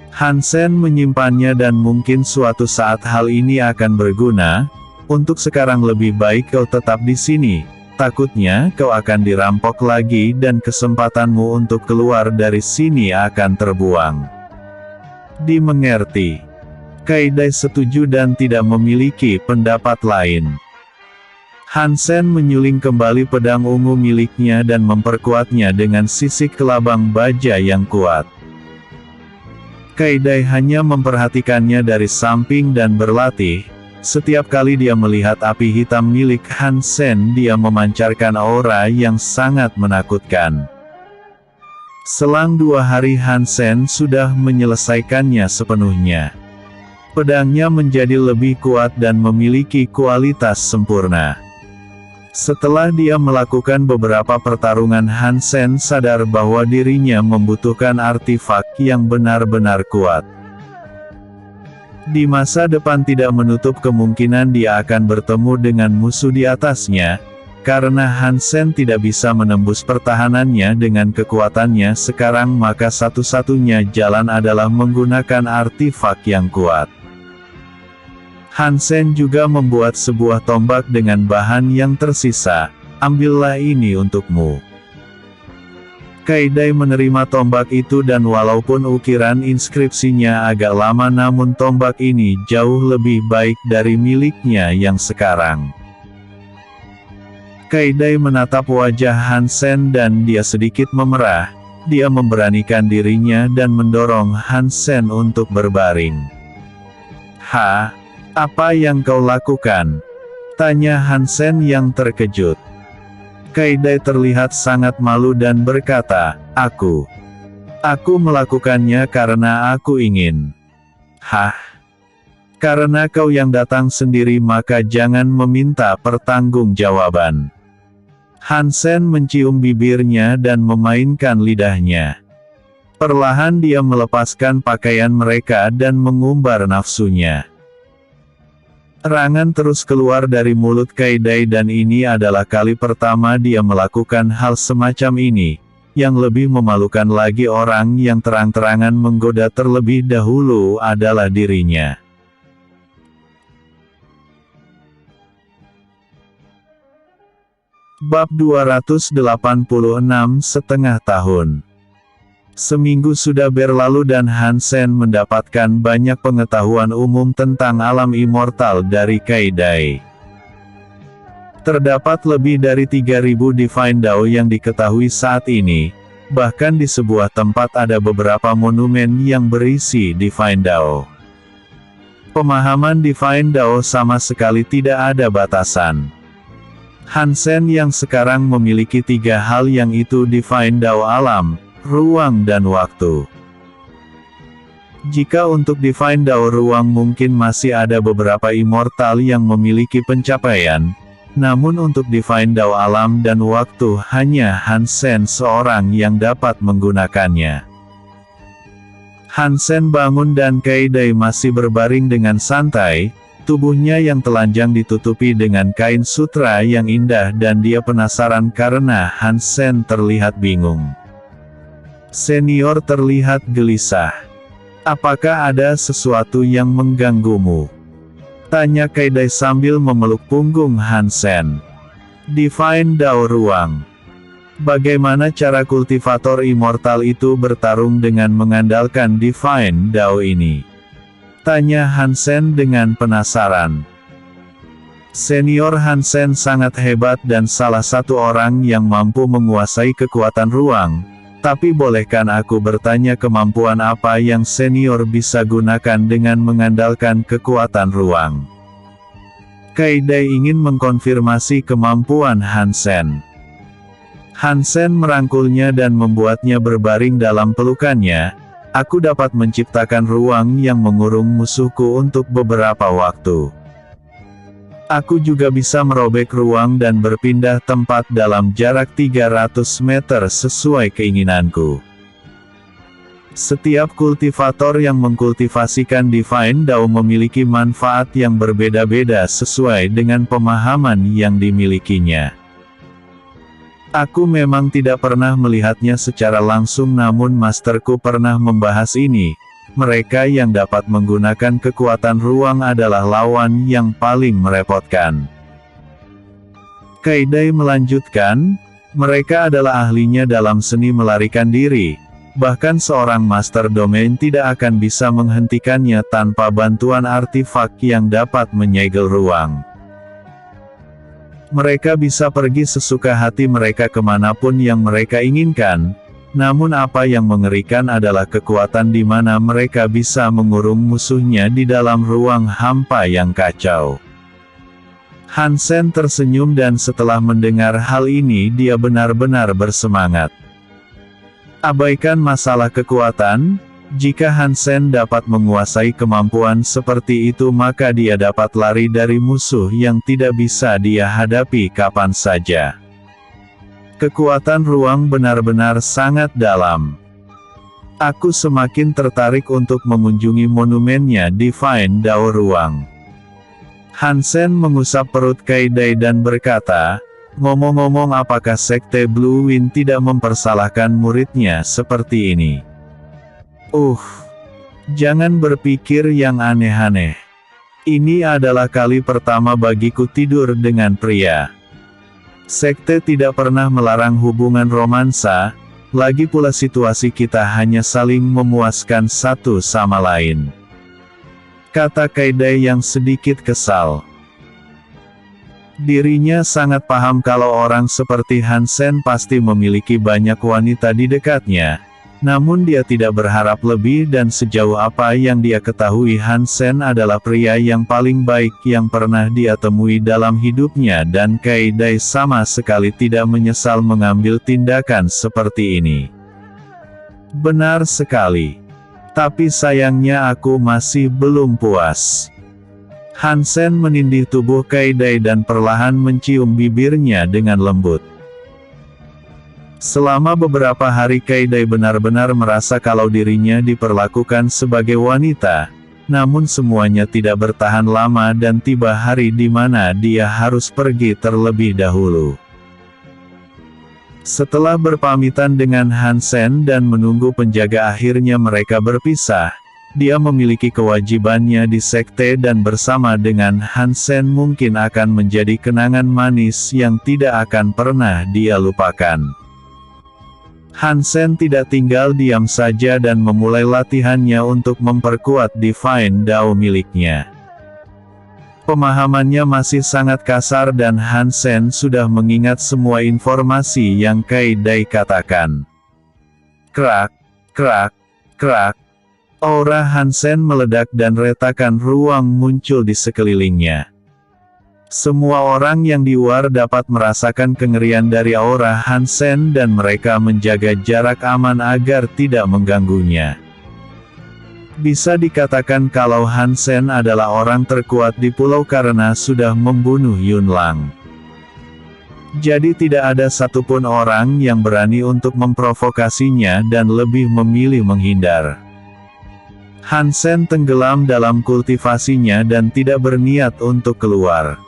Speaker 2: Hansen menyimpannya dan mungkin suatu saat hal ini akan berguna. Untuk sekarang lebih baik kau tetap di sini. Takutnya kau akan dirampok lagi dan kesempatanmu untuk keluar dari sini akan terbuang. Dimengerti. Kaidai setuju dan tidak memiliki pendapat lain. Hansen menyuling kembali pedang ungu miliknya dan memperkuatnya dengan sisik kelabang baja yang kuat. Kaidai hanya memperhatikannya dari samping dan berlatih. Setiap kali dia melihat api hitam milik Hansen dia memancarkan aura yang sangat menakutkan. Selang 2 hari Hansen sudah menyelesaikannya sepenuhnya. Pedangnya menjadi lebih kuat dan memiliki kualitas sempurna. Setelah dia melakukan beberapa pertarungan Hansen sadar bahwa dirinya membutuhkan artefak yang benar-benar kuat. Di masa depan tidak menutup kemungkinan dia akan bertemu dengan musuh di atasnya, karena Hansen tidak bisa menembus pertahanannya dengan kekuatannya sekarang maka satu-satunya jalan adalah menggunakan artefak yang kuat. Hansen juga membuat sebuah tombak dengan bahan yang tersisa. Ambillah ini untukmu. Kaidai menerima tombak itu dan walaupun ukiran inskripsinya agak lama namun tombak ini jauh lebih baik dari miliknya yang sekarang. Kaidai menatap wajah Hansen dan dia sedikit memerah. Dia memberanikan dirinya dan mendorong Hansen untuk berbaring. Apa yang kau lakukan? Tanya Hansen yang terkejut. Kaidai terlihat sangat malu dan berkata, Aku melakukannya karena aku ingin. Karena kau yang datang sendiri maka jangan meminta pertanggungjawaban. Hansen mencium bibirnya dan memainkan lidahnya. Perlahan dia melepaskan pakaian mereka dan mengumbar nafsunya. Rangan terus keluar dari mulut Kaidai dan ini adalah kali pertama dia melakukan hal semacam ini. Yang lebih memalukan lagi orang yang terang-terangan menggoda terlebih dahulu adalah dirinya. Bab 286 setengah tahun. Seminggu sudah berlalu dan Hansen mendapatkan banyak pengetahuan umum tentang alam immortal dari Kaidai. Terdapat lebih dari 3000 Divine Dao yang diketahui saat ini. Bahkan di sebuah tempat ada beberapa monumen yang berisi Divine Dao. Pemahaman Divine Dao sama sekali tidak ada batasan. Hansen yang sekarang memiliki 3 hal, yang itu Divine Dao alam, ruang dan waktu. Jika untuk Divine Dao ruang mungkin masih ada beberapa immortal yang memiliki pencapaian, namun untuk Divine Dao alam dan waktu hanya Hansen seorang yang dapat menggunakannya. Hansen bangun dan Kaidai masih berbaring dengan santai, tubuhnya yang telanjang ditutupi dengan kain sutra yang indah dan dia penasaran karena Hansen terlihat bingung. Senior terlihat gelisah. "Apakah ada sesuatu yang mengganggumu?" tanya Kaidai sambil memeluk punggung Hansen. "Divine Dao ruang. Bagaimana cara kultivator immortal itu bertarung dengan mengandalkan Divine Dao ini?" tanya Hansen dengan penasaran. Senior Hansen sangat hebat dan salah satu orang yang mampu menguasai kekuatan ruang. Tapi bolehkan aku bertanya kemampuan apa yang senior bisa gunakan dengan mengandalkan kekuatan ruang? Kaidai ingin mengkonfirmasi kemampuan Hansen. Hansen merangkulnya dan membuatnya berbaring dalam pelukannya. "Aku dapat menciptakan ruang yang mengurung musuhku untuk beberapa waktu. Aku juga bisa merobek ruang dan berpindah tempat dalam jarak 300 meter sesuai keinginanku." Setiap kultivator yang mengkultivasikan Divine Dao memiliki manfaat yang berbeda-beda sesuai dengan pemahaman yang dimilikinya. Aku memang tidak pernah melihatnya secara langsung, namun masterku pernah membahas ini. Mereka yang dapat menggunakan kekuatan ruang adalah lawan yang paling merepotkan. Kaidai melanjutkan, "Mereka adalah ahlinya dalam seni melarikan diri. Bahkan seorang master domain tidak akan bisa menghentikannya tanpa bantuan artefak yang dapat menyegel ruang. Mereka bisa pergi sesuka hati mereka kemanapun yang mereka inginkan. Namun apa yang mengerikan adalah kekuatan di mana mereka bisa mengurung musuhnya di dalam ruang hampa yang kacau." Hansen tersenyum dan setelah mendengar hal ini dia benar-benar bersemangat. Abaikan masalah kekuatan, jika Hansen dapat menguasai kemampuan seperti itu maka dia dapat lari dari musuh yang tidak bisa dia hadapi kapan saja. Kekuatan ruang benar-benar sangat dalam. Aku semakin tertarik untuk mengunjungi monumennya Divine Dao ruang. Hansen mengusap perut Kaidai dan berkata, "Ngomong-ngomong, apakah Sekte Blue Wind tidak mempersalahkan muridnya seperti ini?" Jangan berpikir yang aneh-aneh. Ini adalah kali pertama bagiku tidur dengan pria. Sekte tidak pernah melarang hubungan romansa, lagi pula situasi kita hanya saling memuaskan satu sama lain," kata Kaidai yang sedikit kesal. Dirinya sangat paham kalau orang seperti Hansen pasti memiliki banyak wanita di dekatnya. Namun dia tidak berharap lebih dan sejauh apa yang dia ketahui Hansen adalah pria yang paling baik yang pernah dia temui dalam hidupnya dan Kaidai sama sekali tidak menyesal mengambil tindakan seperti ini. "Benar sekali. Tapi sayangnya aku masih belum puas." Hansen menindih tubuh Kaidai dan perlahan mencium bibirnya dengan lembut. Selama beberapa hari Kaidai benar-benar merasa kalau dirinya diperlakukan sebagai wanita, namun semuanya tidak bertahan lama dan tiba hari di mana dia harus pergi terlebih dahulu. Setelah berpamitan dengan Hansen dan menunggu penjaga, akhirnya mereka berpisah. Dia memiliki kewajibannya di sekte dan bersama dengan Hansen mungkin akan menjadi kenangan manis yang tidak akan pernah dia lupakan. Hansen tidak tinggal diam saja dan memulai latihannya untuk memperkuat Divine Dao miliknya. Pemahamannya masih sangat kasar dan Hansen sudah mengingat semua informasi yang Kaidai katakan. Krak, krak, krak. Aura Hansen meledak dan retakan ruang muncul di sekelilingnya. Semua orang yang di luar dapat merasakan kengerian dari aura Hansen dan mereka menjaga jarak aman agar tidak mengganggunya. Bisa dikatakan kalau Hansen adalah orang terkuat di pulau karena sudah membunuh Yunlang. Jadi tidak ada satupun orang yang berani untuk memprovokasinya dan lebih memilih menghindar. Hansen tenggelam dalam kultivasinya dan tidak berniat untuk keluar.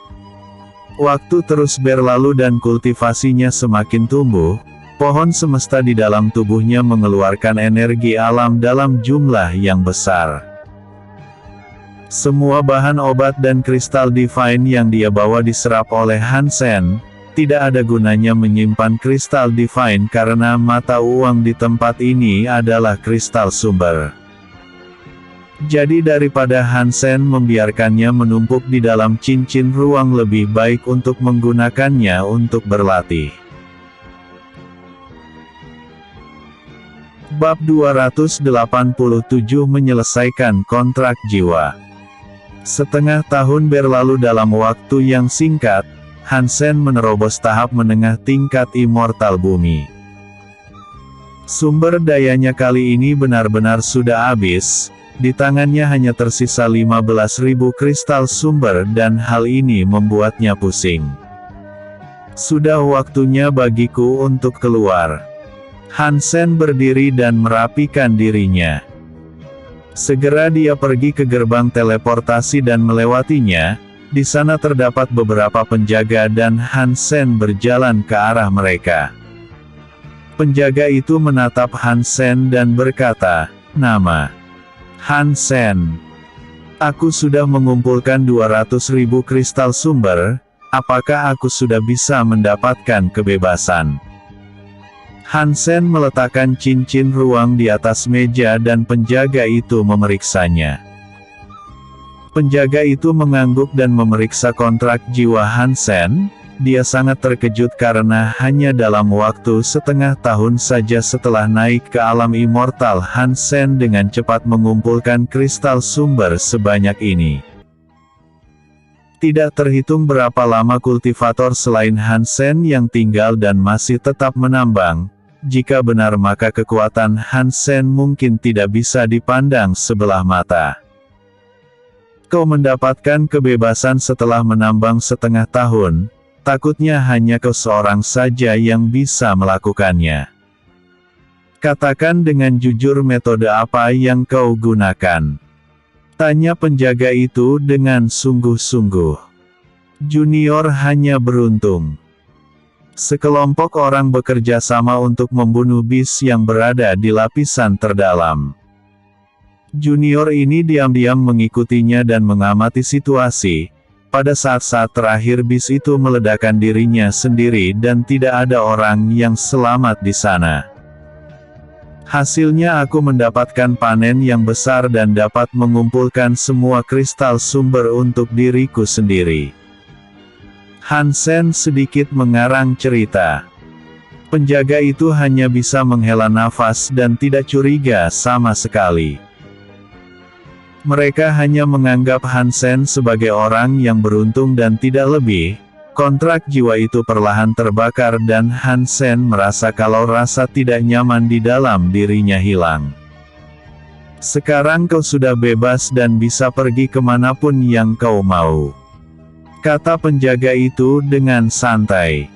Speaker 2: Waktu terus berlalu dan kultivasinya semakin tumbuh, pohon semesta di dalam tubuhnya mengeluarkan energi alam dalam jumlah yang besar. Semua bahan obat dan kristal divine yang dia bawa diserap oleh Hansen. Tidak ada gunanya menyimpan kristal divine karena mata uang di tempat ini adalah kristal sumber. Jadi daripada Hansen membiarkannya menumpuk di dalam cincin ruang, lebih baik untuk menggunakannya untuk berlatih. Bab 287 menyelesaikan kontrak jiwa. Setengah tahun berlalu dalam waktu yang singkat, Hansen menerobos tahap menengah tingkat immortal bumi. Sumber dayanya kali ini benar-benar sudah habis. Di tangannya hanya tersisa 15.000 kristal sumber dan hal ini membuatnya pusing. Sudah waktunya bagiku untuk keluar. Hansen berdiri dan merapikan dirinya. Segera dia pergi ke gerbang teleportasi dan melewatinya. Di sana terdapat beberapa penjaga dan Hansen berjalan ke arah mereka. Penjaga itu menatap Hansen dan berkata, "Nama Hansen. Aku sudah mengumpulkan 200.000 kristal sumber, apakah aku sudah bisa mendapatkan kebebasan?" Hansen meletakkan cincin ruang di atas meja dan penjaga itu memeriksanya. Penjaga itu mengangguk dan memeriksa kontrak jiwa Hansen. Dia sangat terkejut karena hanya dalam waktu setengah tahun saja setelah naik ke alam immortal, Hansen dengan cepat mengumpulkan kristal sumber sebanyak ini. Tidak terhitung berapa lama kultivator selain Hansen yang tinggal dan masih tetap menambang. Jika benar maka kekuatan Hansen mungkin tidak bisa dipandang sebelah mata. Kau mendapatkan kebebasan setelah menambang setengah tahun. Takutnya hanya kau seorang saja yang bisa melakukannya. Katakan dengan jujur metode apa yang kau gunakan? Tanya penjaga itu dengan sungguh-sungguh. Junior hanya beruntung. Sekelompok orang bekerja sama untuk membunuh bis yang berada di lapisan terdalam. Junior ini diam-diam mengikutinya dan mengamati situasi. Pada saat-saat terakhir bis itu meledakkan dirinya sendiri dan tidak ada orang yang selamat di sana. Hasilnya aku mendapatkan panen yang besar dan dapat mengumpulkan semua kristal sumber untuk diriku sendiri. Hansen sedikit mengarang cerita. Penjaga itu hanya bisa menghela nafas dan tidak curiga sama sekali. Mereka hanya menganggap Hansen sebagai orang yang beruntung dan tidak lebih. Kontrak jiwa itu perlahan terbakar dan Hansen merasa kalau rasa tidak nyaman di dalam dirinya hilang. Sekarang kau sudah bebas dan bisa pergi kemanapun yang kau mau, kata penjaga itu dengan santai.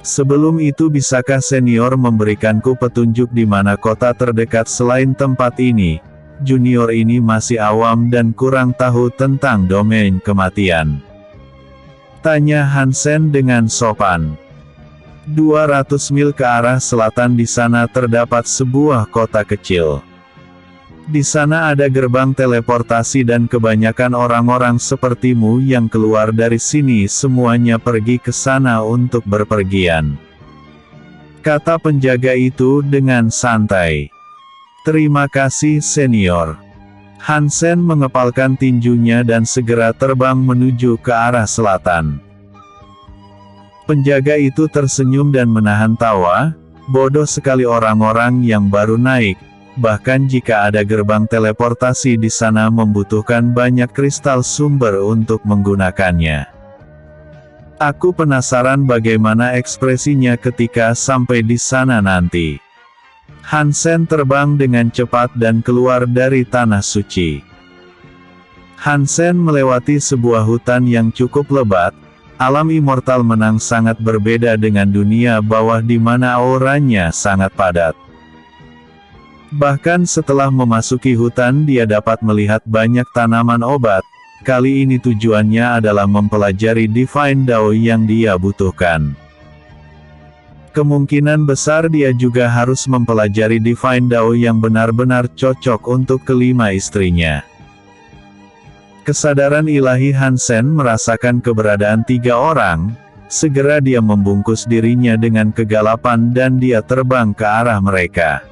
Speaker 2: Sebelum itu bisakah senior memberikanku petunjuk di mana kota terdekat selain tempat ini? Junior ini masih awam dan kurang tahu tentang domain kematian. Tanya Hansen dengan sopan. 200 mil ke arah selatan di sana terdapat sebuah kota kecil. Di sana ada gerbang teleportasi dan kebanyakan orang-orang sepertimu yang keluar dari sini semuanya pergi ke sana untuk berpergian, kata penjaga itu dengan santai. Terima kasih senior. Hansen mengepalkan tinjunya dan segera terbang menuju ke arah selatan. Penjaga itu tersenyum dan menahan tawa. Bodoh sekali orang-orang yang baru naik, bahkan jika ada gerbang teleportasi di sana membutuhkan banyak kristal sumber untuk menggunakannya. Aku penasaran bagaimana ekspresinya ketika sampai di sana nanti. Hansen terbang dengan cepat dan keluar dari tanah suci. Hansen melewati sebuah hutan yang cukup lebat. Alam immortal menang sangat berbeda dengan dunia bawah di mana auranya sangat padat. Bahkan setelah memasuki hutan dia dapat melihat banyak tanaman obat. Kali ini tujuannya adalah mempelajari Divine Dao yang dia butuhkan. Kemungkinan besar dia juga harus mempelajari Divine Dao yang benar-benar cocok untuk kelima istrinya. Kesadaran ilahi Hansen merasakan keberadaan 3 orang, segera dia membungkus dirinya dengan kegelapan dan dia terbang ke arah mereka.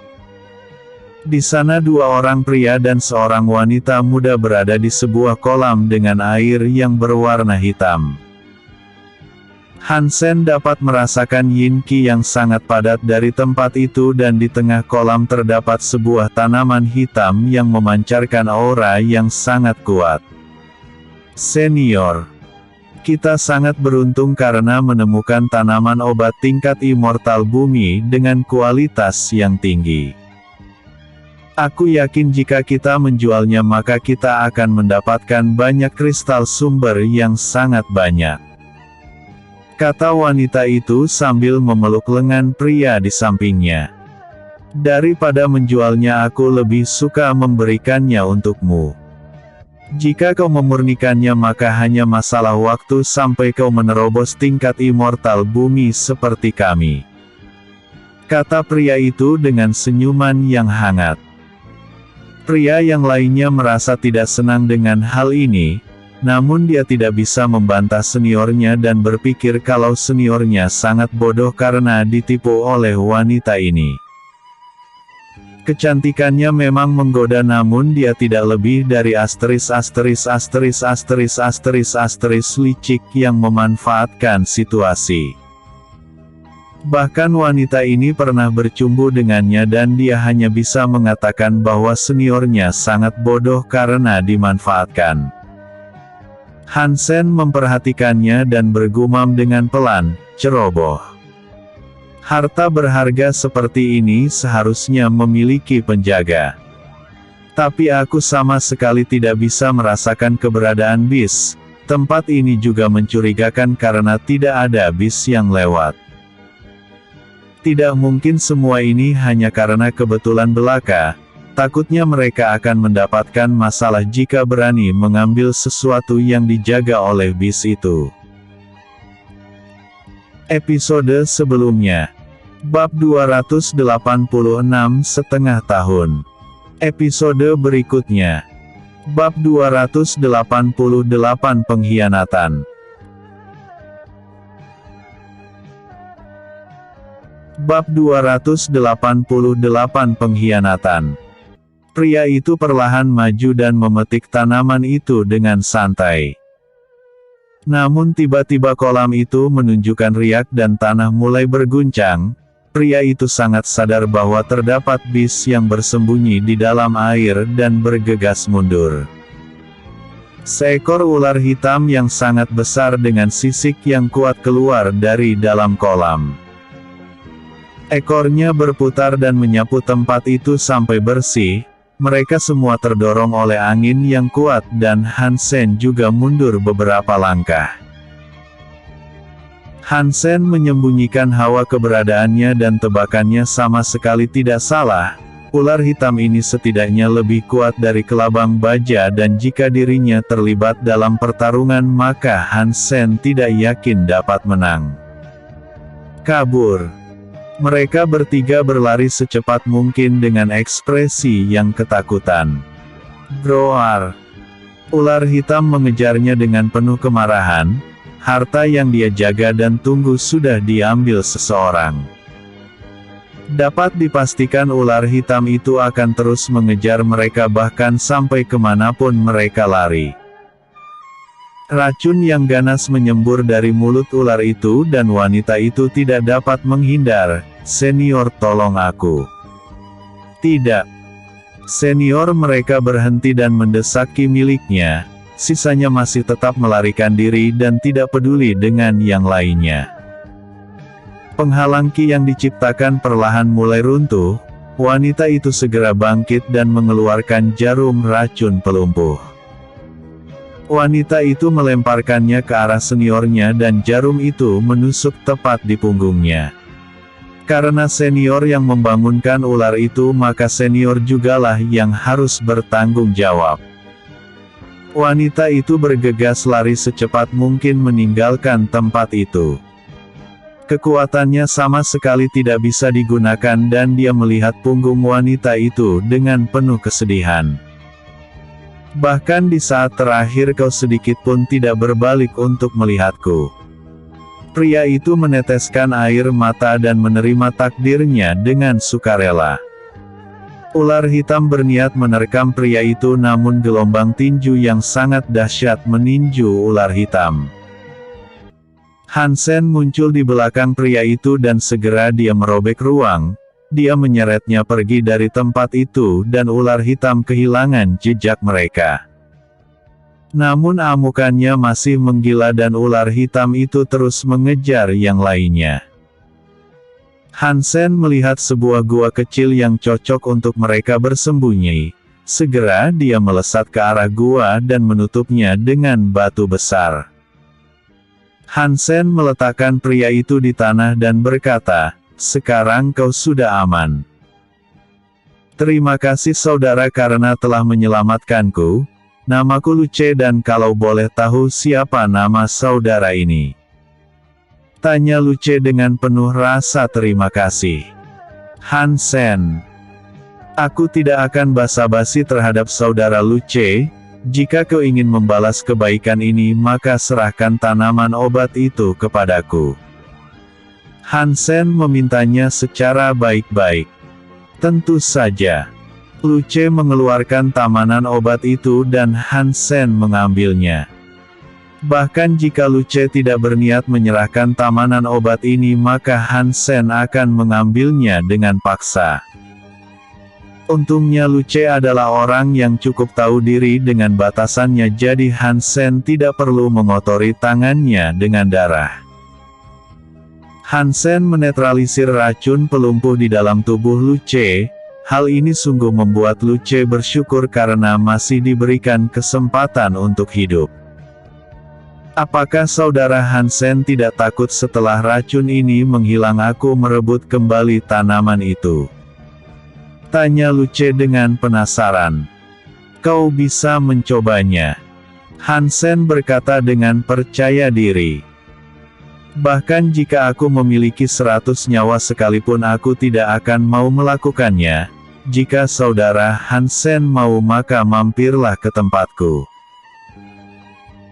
Speaker 2: Di sana 2 orang pria dan seorang wanita muda berada di sebuah kolam dengan air yang berwarna hitam. Hansen dapat merasakan yin-qi yang sangat padat dari tempat itu dan di tengah kolam terdapat sebuah tanaman hitam yang memancarkan aura yang sangat kuat. Senior, kita sangat beruntung karena menemukan tanaman obat tingkat immortal bumi dengan kualitas yang tinggi. Aku yakin jika kita menjualnya maka kita akan mendapatkan banyak kristal sumber yang sangat banyak. Kata wanita itu sambil memeluk lengan pria di sampingnya. Daripada menjualnya aku lebih suka memberikannya untukmu. Jika kau memurnikannya maka hanya masalah waktu sampai kau menerobos tingkat immortal bumi seperti kami. Kata pria itu dengan senyuman yang hangat. Pria yang lainnya merasa tidak senang dengan hal ini. Namun dia tidak bisa membantah seniornya dan berpikir kalau seniornya sangat bodoh karena ditipu oleh wanita ini. Kecantikannya memang menggoda namun dia tidak lebih dari licik yang memanfaatkan situasi. Bahkan wanita ini pernah bercumbu dengannya dan dia hanya bisa mengatakan bahwa seniornya sangat bodoh karena dimanfaatkan. Hansen memperhatikannya dan bergumam dengan pelan, ceroboh. Harta berharga seperti ini seharusnya memiliki penjaga. Tapi aku sama sekali tidak bisa merasakan keberadaan bis. Tempat ini juga mencurigakan karena tidak ada bis yang lewat. Tidak mungkin semua ini hanya karena kebetulan belaka. Takutnya mereka akan mendapatkan masalah jika berani mengambil sesuatu yang dijaga oleh bis itu. Episode sebelumnya. Bab 286 setengah tahun. Episode berikutnya. Bab 288 pengkhianatan. Bab 288 pengkhianatan. Pria itu perlahan maju dan memetik tanaman itu dengan santai. Namun tiba-tiba kolam itu menunjukkan riak dan tanah mulai berguncang. Pria itu sangat sadar bahwa terdapat bis yang bersembunyi di dalam air dan bergegas mundur. Seekor ular hitam yang sangat besar dengan sisik yang kuat keluar dari dalam kolam. Ekornya berputar dan menyapu tempat itu sampai bersih. Mereka semua terdorong oleh angin yang kuat dan Hansen juga mundur beberapa langkah. Hansen menyembunyikan hawa keberadaannya dan tebakannya sama sekali tidak salah. Ular hitam ini setidaknya lebih kuat dari kelabang baja dan jika dirinya terlibat dalam pertarungan maka Hansen tidak yakin dapat menang. Kabur. Mereka bertiga berlari secepat mungkin dengan ekspresi yang ketakutan. Roar. Ular hitam mengejarnya dengan penuh kemarahan. Harta yang dia jaga dan tunggu sudah diambil seseorang. Dapat dipastikan ular hitam itu akan terus mengejar mereka bahkan sampai kemanapun mereka lari. Racun yang ganas menyembur dari mulut ular itu dan wanita itu tidak dapat menghindar. "Senior, tolong aku." "Tidak." Senior mereka berhenti dan mendesak ki miliknya, sisanya masih tetap melarikan diri dan tidak peduli dengan yang lainnya. Penghalang ki yang diciptakan perlahan mulai runtuh, wanita itu segera bangkit dan mengeluarkan jarum racun pelumpuh. Wanita itu melemparkannya ke arah seniornya dan jarum itu menusuk tepat di punggungnya. Karena senior yang membangunkan ular itu, maka senior jugalah yang harus bertanggung jawab. Wanita itu bergegas lari secepat mungkin meninggalkan tempat itu. Kekuatannya sama sekali tidak bisa digunakan dan dia melihat punggung wanita itu dengan penuh kesedihan. "Bahkan di saat terakhir kau sedikit pun tidak berbalik untuk melihatku." Pria itu meneteskan air mata dan menerima takdirnya dengan sukarela. Ular hitam berniat menerkam pria itu, namun gelombang tinju yang sangat dahsyat meninju ular hitam. Hansen muncul di belakang pria itu dan segera dia merobek ruang. Dia menyeretnya pergi dari tempat itu dan ular hitam kehilangan jejak mereka. Namun amukannya masih menggila dan ular hitam itu terus mengejar yang lainnya. Hansen melihat sebuah gua kecil yang cocok untuk mereka bersembunyi. Segera dia melesat ke arah gua dan menutupnya dengan batu besar. Hansen meletakkan pria itu di tanah dan berkata, "Sekarang kau sudah aman. Terima kasih saudara karena telah menyelamatkanku. Namaku Luce dan kalau boleh tahu siapa nama saudara ini?" Tanya Luce dengan penuh rasa terima kasih. Hansen, "Aku tidak akan basa-basi terhadap saudara Luce. Jika kau ingin membalas kebaikan ini maka serahkan tanaman obat itu kepadaku." Hansen memintanya secara baik-baik. Tentu saja. Luce mengeluarkan tamanan obat itu dan Hansen mengambilnya. Bahkan jika Luce tidak berniat menyerahkan tamanan obat ini maka Hansen akan mengambilnya dengan paksa. Untungnya Luce adalah orang yang cukup tahu diri dengan batasannya, jadi Hansen tidak perlu mengotori tangannya dengan darah. Hansen menetralisir racun pelumpuh di dalam tubuh Luce. Hal ini sungguh membuat Luce bersyukur karena masih diberikan kesempatan untuk hidup. "Apakah saudara Hansen tidak takut setelah racun ini menghilang aku merebut kembali tanaman itu?" Tanya Luce dengan penasaran. "Kau bisa mencobanya," Hansen berkata dengan percaya diri. "Bahkan jika aku memiliki 100 nyawa sekalipun aku tidak akan mau melakukannya. Jika saudara Hansen mau maka mampirlah ke tempatku.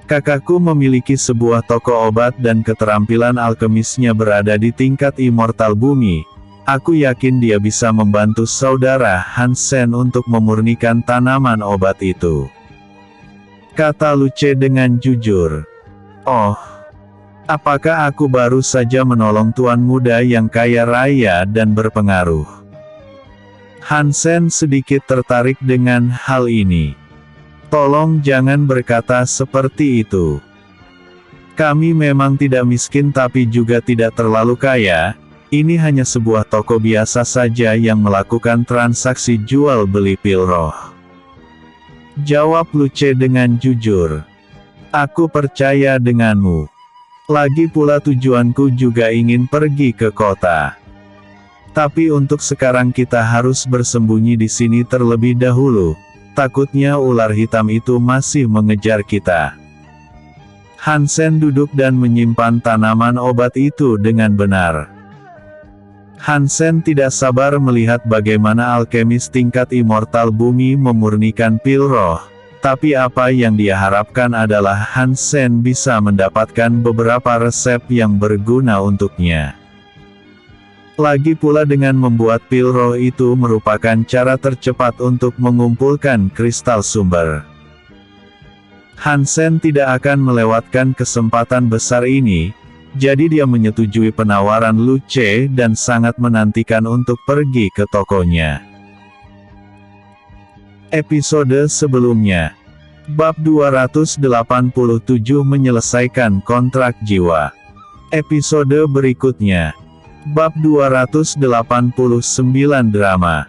Speaker 2: Kakakku memiliki sebuah toko obat dan keterampilan alkemisnya berada di tingkat immortal bumi. Aku yakin dia bisa membantu saudara Hansen untuk memurnikan tanaman obat itu," kata Luce dengan jujur. "Oh, apakah aku baru saja menolong tuan muda yang kaya raya dan berpengaruh?" Hansen sedikit tertarik dengan hal ini. "Tolong jangan berkata seperti itu. Kami memang tidak miskin tapi juga tidak terlalu kaya. Ini hanya sebuah toko biasa saja yang melakukan transaksi jual beli pil roh," jawab Luce dengan jujur. "Aku percaya denganmu. Lagi pula tujuanku juga ingin pergi ke kota. Tapi untuk sekarang kita harus bersembunyi di sini terlebih dahulu. Takutnya ular hitam itu masih mengejar kita." Hansen duduk dan menyimpan tanaman obat itu dengan benar. Hansen tidak sabar melihat bagaimana alkemis tingkat immortal bumi memurnikan pil roh. Tapi apa yang dia harapkan adalah Hansen bisa mendapatkan beberapa resep yang berguna untuknya. Lagi pula dengan membuat pil roh itu merupakan cara tercepat untuk mengumpulkan kristal sumber. Hansen tidak akan melewatkan kesempatan besar ini. Jadi dia menyetujui penawaran Lu Ce dan sangat menantikan untuk pergi ke tokonya. Episode sebelumnya, Bab 287 menyelesaikan kontrak jiwa. Episode berikutnya, Bab 289 drama.